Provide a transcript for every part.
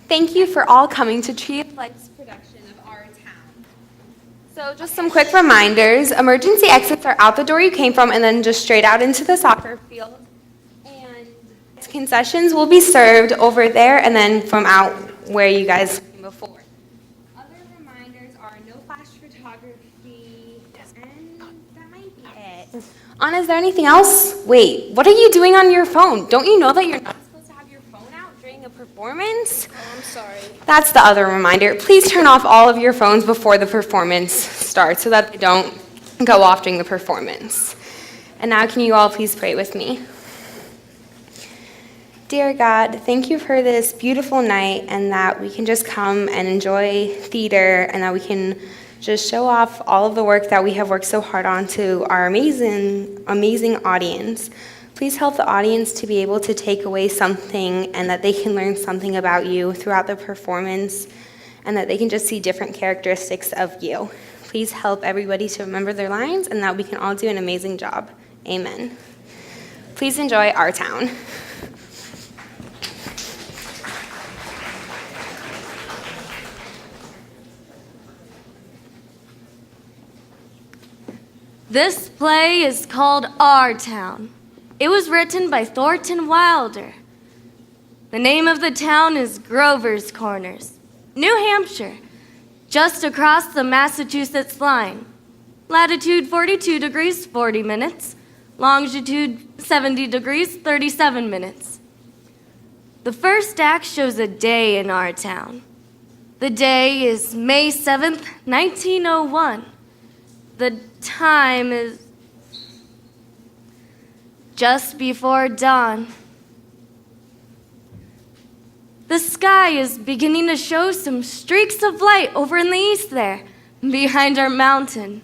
Thank you for all coming to Tree of Life's production of Our Town. So just some quick reminders. Emergency exits are out the door you came from and then just straight out into the soccer field. And concessions will be served over there and then from out where you guys came before. Other reminders are no flash photography, and that might be it. Anna, is there anything else? Wait, what are you doing on your phone? Don't you know that you're not supposed to have your phone out during a performance? Oh, I'm sorry. That's the other reminder. Please turn off all of your phones before the performance starts so that they don't go off during the performance. And now can you all please pray with me? Dear God, thank you for this beautiful night and that we can just come and enjoy theater and that we can just show off all of the work that we have worked so hard on to our amazing, amazing audience. Please help the audience to be able to take away something and that they can learn something about you throughout the performance and that they can just see different characteristics of you. Please help everybody to remember their lines and that we can all do an amazing job. Amen. Please enjoy Our Town. This play is called Our Town. It was written by Thornton Wilder. The name of the town is Grover's Corners, New Hampshire, just across the Massachusetts line. Latitude 42 degrees, 40 minutes. Longitude 70 degrees, 37 minutes. The first act shows a day in our town. The day is May 7th, 1901. The time is just before dawn. The sky is beginning to show some streaks of light over in the east there, behind our mountain.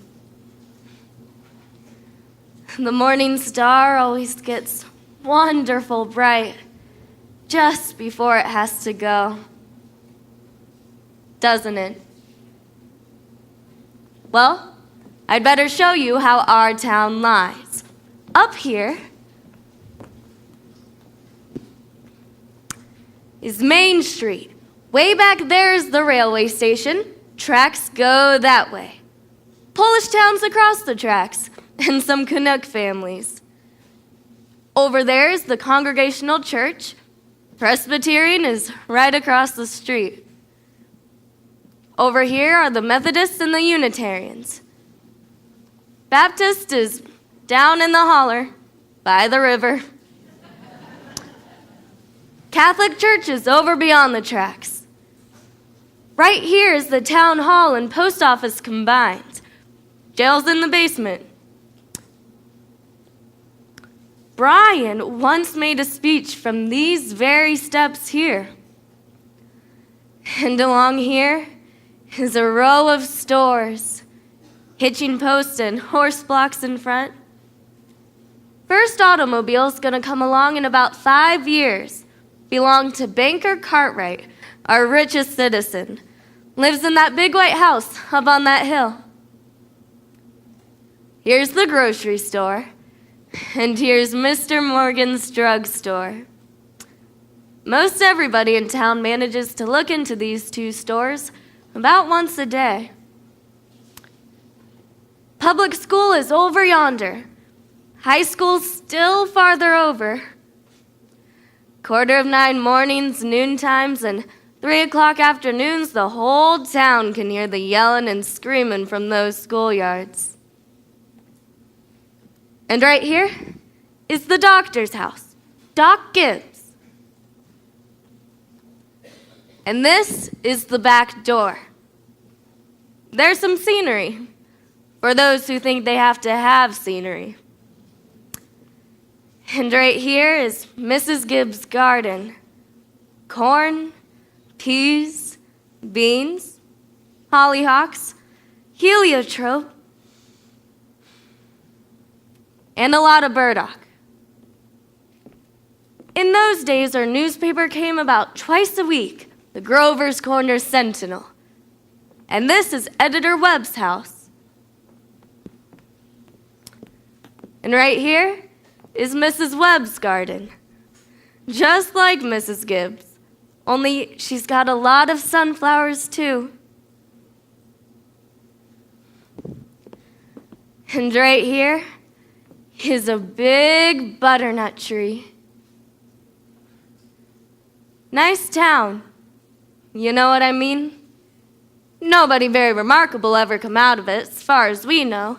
The morning star always gets wonderful bright just before it has to go, doesn't it? Well, I'd better show you how our town lies. Up here is Main Street. Way back there is the railway station. Tracks go that way. Polish towns across the tracks, and some Canuck families. Over there is the Congregational Church. Presbyterian is right across the street. Over here are the Methodists and the Unitarians. Baptist is down in the holler by the river. Catholic Church is over beyond the tracks. Right here is the town hall and post office combined. Jail's in the basement. Brian once made a speech from these very steps here. And along here is a row of stores, hitching posts and horse blocks in front. First automobile's gonna come along in about 5 years. Belonged to Banker Cartwright, our richest citizen. Lives in that big white house up on that hill. Here's the grocery store, and here's Mr. Morgan's drugstore. Most everybody in town manages to look into these two stores about once a day. Public school is over yonder. High school's still farther over. 9:15 mornings, noon times, and 3 o'clock afternoons, the whole town can hear the yelling and screaming from those schoolyards. And right here is the doctor's house, Doc Gibbs. And this is the back door. There's some scenery for those who think they have to have scenery. And right here is Mrs. Gibbs' garden. Corn, peas, beans, hollyhocks, heliotrope, and a lot of burdock. In those days, our newspaper came about twice a week, the Grover's Corner Sentinel. And this is Editor Webb's house. And right here is Mrs. Webb's garden. Just like Mrs. Gibbs, Only she's got a lot of sunflowers, too. And right here is a big butternut tree. Nice town. You know what I mean? Nobody very remarkable ever come out of it, as far as we know.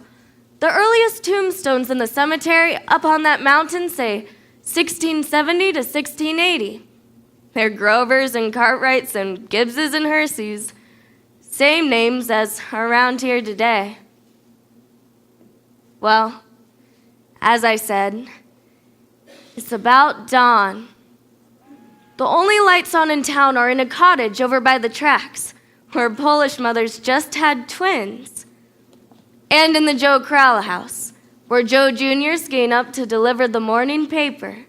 The earliest tombstones in the cemetery up on that mountain say 1670 to 1680. They're Grovers and Cartwrights and Gibbses and Herseys. Same names as around here today. Well, as I said, it's about dawn. The only lights on in town are in a cottage over by the tracks, where Polish mothers just had twins. And in the Joe Crowell house, where Joe Jr.'s getting up to deliver the morning paper.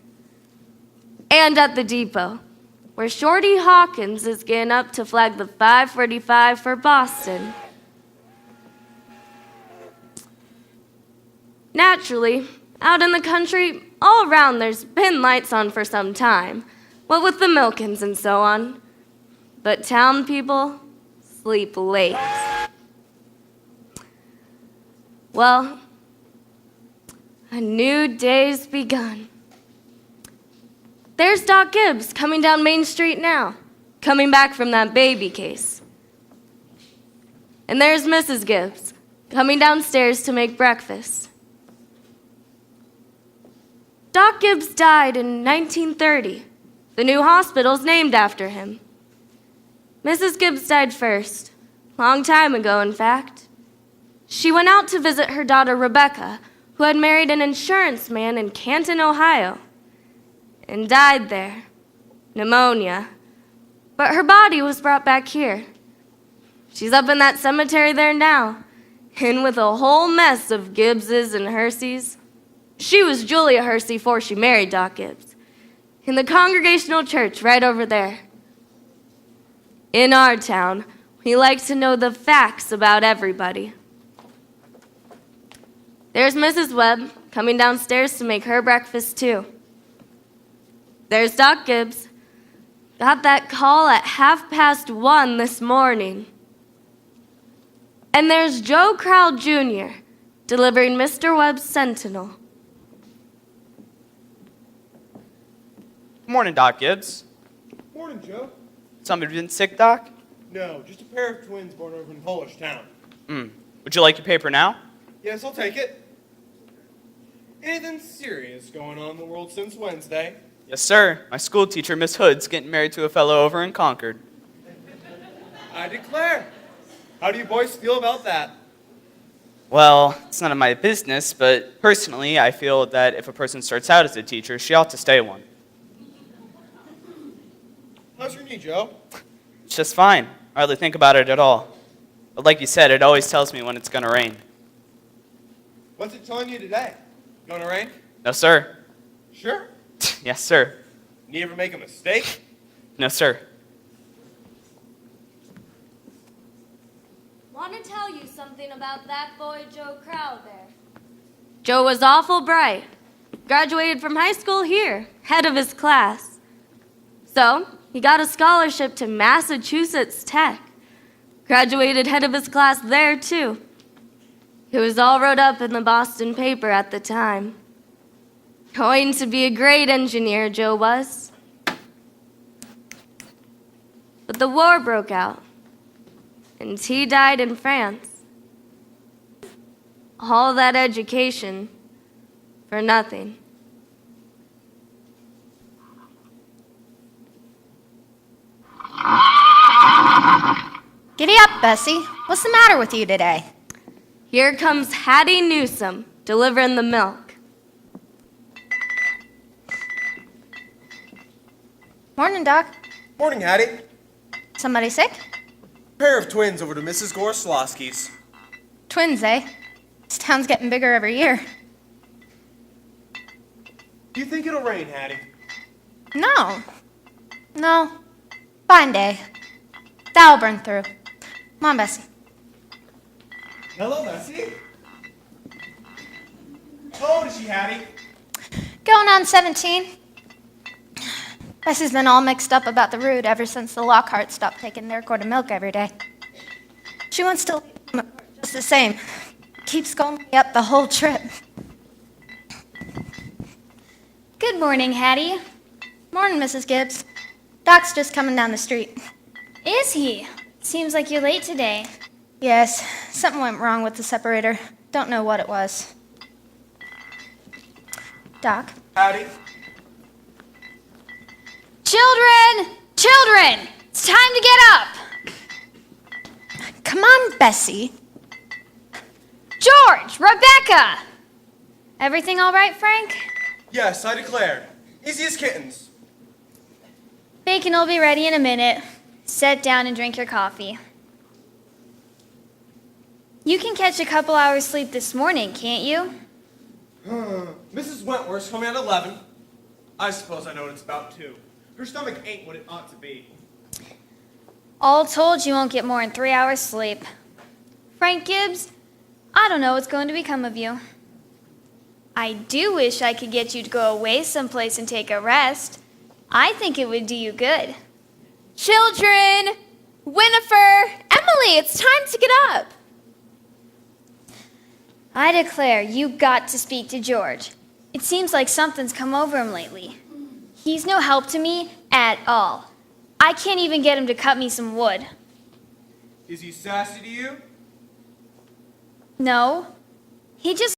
And at the depot, where Shorty Hawkins is getting up to flag the 545 for Boston. Naturally, out in the country, all around there's been lights on for some time, what with the Milkins and so on. But town people sleep late. Well, a new day's begun. There's Doc Gibbs coming down Main Street now, coming back from that baby case. And there's Mrs. Gibbs coming downstairs to make breakfast. Doc Gibbs died in 1930. The new hospital's named after him. Mrs. Gibbs died first, long time ago, in fact. She went out to visit her daughter Rebecca, who had married an insurance man in Canton, Ohio, and died there, pneumonia. But her body was brought back here. She's up in that cemetery there now, in with a whole mess of Gibbses and Herseys. She was Julia Hersey before she married Doc Gibbs, in the Congregational Church right over there. In our town, we like to know the facts about everybody. There's Mrs. Webb coming downstairs to make her breakfast, too. There's Doc Gibbs. Got that call at 1:30 this morning. And there's Joe Crowell Jr. delivering Mr. Webb's Sentinel. Good morning, Doc Gibbs. Morning, Joe. Somebody been sick, Doc? No, just a pair of twins born over in Polish town. Would you like your paper now? Yes, I'll take it. Anything serious going on in the world since Wednesday? Yes, sir. My school teacher, Miss Hood's getting married to a fellow over in Concord. I declare. How do you boys feel about that? Well, it's none of my business, but personally, I feel that if a person starts out as a teacher, she ought to stay one. How's your knee, Joe? It's just fine. I hardly think about it at all. But like you said, it always tells me when it's going to rain. What's it telling you today? Gonna rain? No, sir. Sure. Yes, sir. You ever make a mistake? No, sir. Want to tell you something about that boy Joe Crowell there. Joe was awful bright. Graduated from high school here, head of his class. So, he got a scholarship to Massachusetts Tech. Graduated head of his class there, too. It was all wrote up in the Boston paper at the time. Going to be a great engineer, Joe was. But the war broke out, and he died in France. All that education for nothing. Giddy up, Bessie. What's the matter with you today? Here comes Hattie Newsom delivering the milk. Morning, Doc. Morning, Hattie. Somebody sick? Pair of twins over to Mrs. Goroslowski's. Twins, eh? This town's getting bigger every year. Do you think it'll rain, Hattie? No. Fine day. That'll burn through. Come on, Bessie. Hello, Bessie. How old is she, Hattie? Going on 17. Bessie's been all mixed up about the route ever since the Lockharts stopped taking their quart of milk every day. She wants to leave them just the same. Keeps calling me up the whole trip. Good morning, Hattie. Morning, Mrs. Gibbs. Doc's just coming down the street. Is he? Seems like you're late today. Yes, something went wrong with the separator. Don't know what it was. Doc? Howdy. Children! Children! It's time to get up! Come on, Bessie. George! Rebecca! Everything all right, Frank? Yes, I declare. Easy as kittens. Bacon will be ready in a minute. Sit down and drink your coffee. You can catch a couple hours sleep this morning, can't you? Mrs. Wentworth's coming at 11. I suppose I know what it's about, too. Her stomach ain't what it ought to be. All told, you won't get more than 3 hours sleep. Frank Gibbs, I don't know what's going to become of you. I do wish I could get you to go away someplace and take a rest. I think it would do you good. Children! Winifred! Emily, it's time to get up. I declare, you got to speak to George. It seems like something's come over him lately. He's no help to me at all. I can't even get him to cut me some wood. Is he sassy to you? No, he just